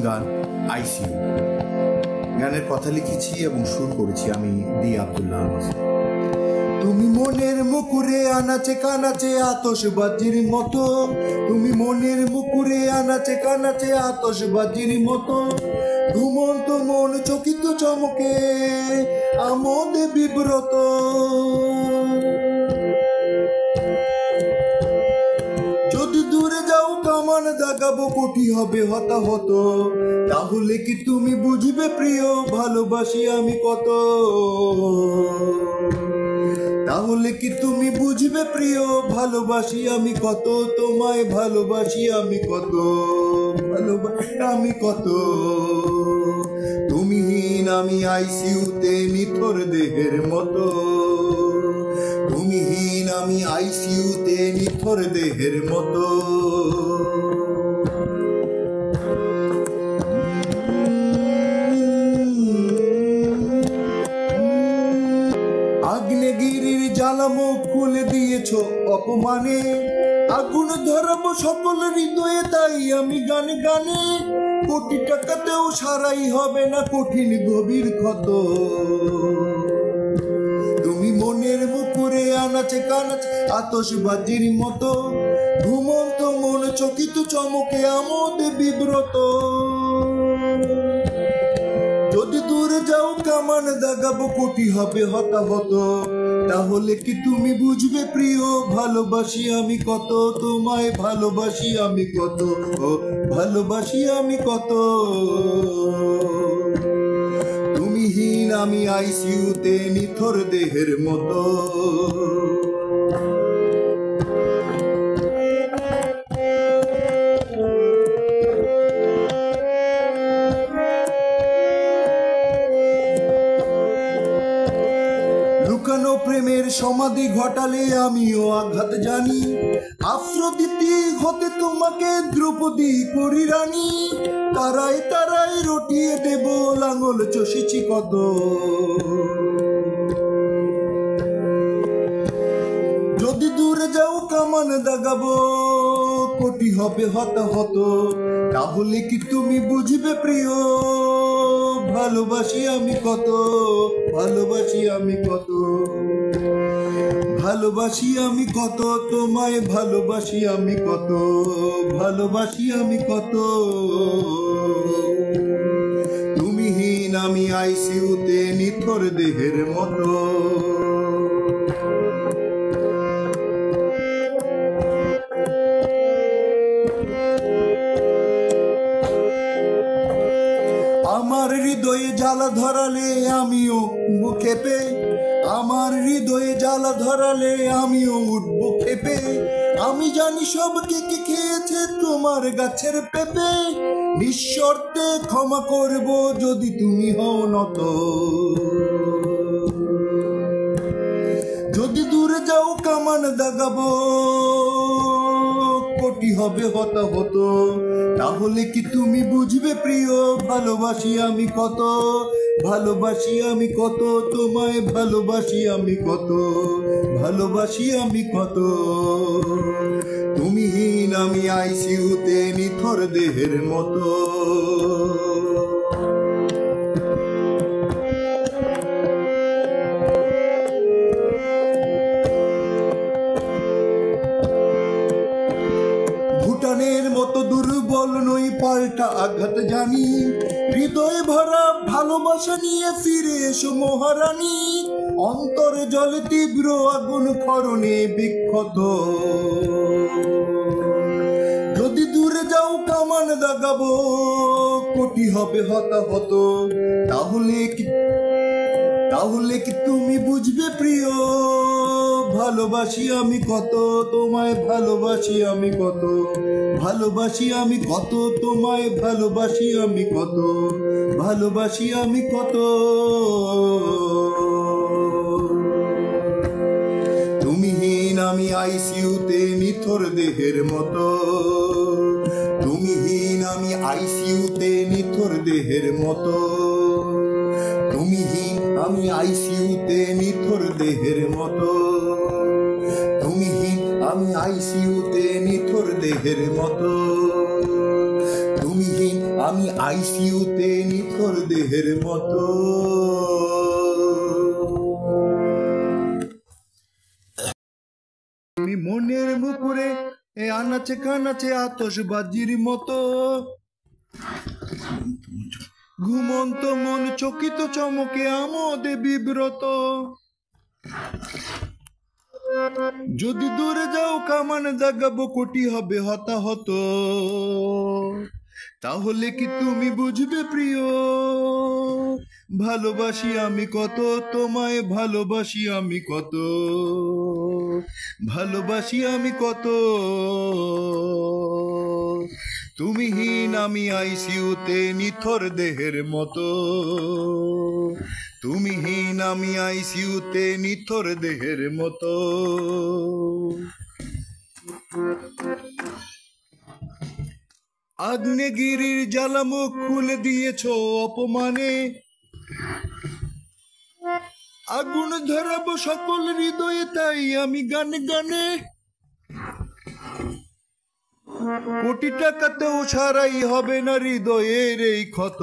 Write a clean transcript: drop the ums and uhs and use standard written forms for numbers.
গান আইসিইউ। গানের কথা লিখেছি এবং সুর করেছি আমি দি আব্দুল্লাহ আহমদ। তুমি মনের মুকুরে আনাচে কানাচে আতশবাজির মতো, তুমি মনের মুকুরে আনাচে কানাচে আতশবাজির মতো, ঘুমন্ত মন চকিত চমকে আমোদে বিব্রত। যদি দূরে যাও কামান দাগাবো কোটি হবে হতাহত, তাহলে কি তুমি বুঝবে প্রিয় ভালোবাসি আমি কত, তাহলে কি তুমি বুঝবে প্রিয় ভালোবাসি আমি কত, তোমায় ভালোবাসি আমি কত, ভালোবাসি আমি কত। তুমিহীন আমি আইসিইউতে নিথর দেহের মতো, তুমিহীন আমি আইসিইউতে নিথর দেহের মতো। আগ্নেয়গিরির জ্বালামুখ খুলে দিয়েছ অপমানে, আগুন ধরাবো সকল হৃদয়ে তাই আমি গানে গানে, কোটি টাকাতেও সারাই হবে না কঠিন গভীর ক্ষত। তুমি মনের মুকুরে আনাচে কানাচে আতশবাজির মতো, ঘুমন্ত মন চকিত চমকে আমোদে বিব্রত। যদি দূরে যাও কামান দাগাবো কোটি হবে হতাহত, তাহলে কি তুমি বুঝবে প্রিয় ভালোবাসি আমি কত, তোমায় ভালোবাসি আমি কত, ভালোবাসি আমি কত। তুমিহীন আমি আইসিইউতে নিথর দেহের মতো। লুকানো প্রেমের সমাধি ঘটালে আমিও আঘাত জানি, আফ্রোদিতি হতে তোমাকে দ্রৌপদী করি রানী, তারাই তারাই রটিয়ে দেব লাঙল চষেছি কত। যদি দূরে যাও কামান দাগাবো কোটি হবে হতাহত, তাহলে কি তুমি বুঝবে প্রিয় ভালোবাসি আমি কত, ভালোবাসি আমি কত, ভালোবাসি আমি কত, তোমায় ভালোবাসি আমি কত, ভালোবাসি আমি কত। তুমিহীন আমি আইসিইউতে নিথর দেহের মতো। আমার হৃদয়ে জ্বালা ধরালে আমিও খেপে, আমার হৃদয়ে জ্বালা ধরালে আমিও উঠবো খেপে। আমি জানি সব কে কে খেয়েছে তোমার গাছের পেঁপে, নিঃশর্তে ক্ষমা করব যদি তুমি হও নত। যদি দূরে যাও কামান দাগাবো কোটি হবে হতাহত, তাহলে কি তুমি বুঝবে প্রিয় ভালোবাসি আমি কত, ভালোবাসি আমি কত, তোমায় ভালোবাসি আমি কত, ভালোবাসি আমি কত। তুমিহীন আমি আইসিইউতে নিথর দেহের মতো। ভুটানের মতো দুর্বল নই, পাল্টা আঘাত জানি, হৃদয়ে ভরা ভালোবাসা নিয়ে ফিরে এসো মহারানী, অন্তরে জলে তীব্র আগুন ক্ষরণে বিক্ষত। যদি দূরে যাও কামান দাগাবো কোটি হবে হতাহত, তাহলে কি তুমি বুঝবে প্রিয় ভালোবাসি আমি কত, তোমায় ভালোবাসি আমি কত, ভালোবাসি আমি কত, তোমায় ভালোবাসি আমি কত, ভালোবাসি আমি কত। তুমিহীন আমি আইসিইউতে নিথর দেহের মতো, তুমিহীন আমি আইসিইউতে নিথর দেহের মতো, তুমিহীন আমি আইসিইউতে নিথর দেহের মতো, তুমিহীন আমি আইসিইউতে নিথর দেহের মতো। তুমিহীন আমি আইসিইউতে নিথর দেহের মতো। তুমি মনের মুকুরে আনাচে কানাচে আতশবাজির মতো, ঘুমন্ত মন চকিত চমকে আমোদে বিব্রত। যদি দূরে যাও কামান দাগাবো কোটি হবে হতাহত, তাহলে কি তুমি বুঝবে প্রিয় ভালোবাসি আমি কত, তোমায় ভালোবাসি আমি কত, ভালোবাসি আমি কত। তুমিহীন আমি আইসিইউতে নিথর দেহের মতো, তুমিহীন আমি আইসিইউতে নিথর দেহের মতো। আগ্নেয়গিরির জ্বালামুখ খুলে দিয়েছ অপমানে, আগুন ধরাবো সকল হৃদয়ে তাই আমি গানে গানে। কোটি টাকাতেও সারাই হবে না হৃদয়ের এই ক্ষত।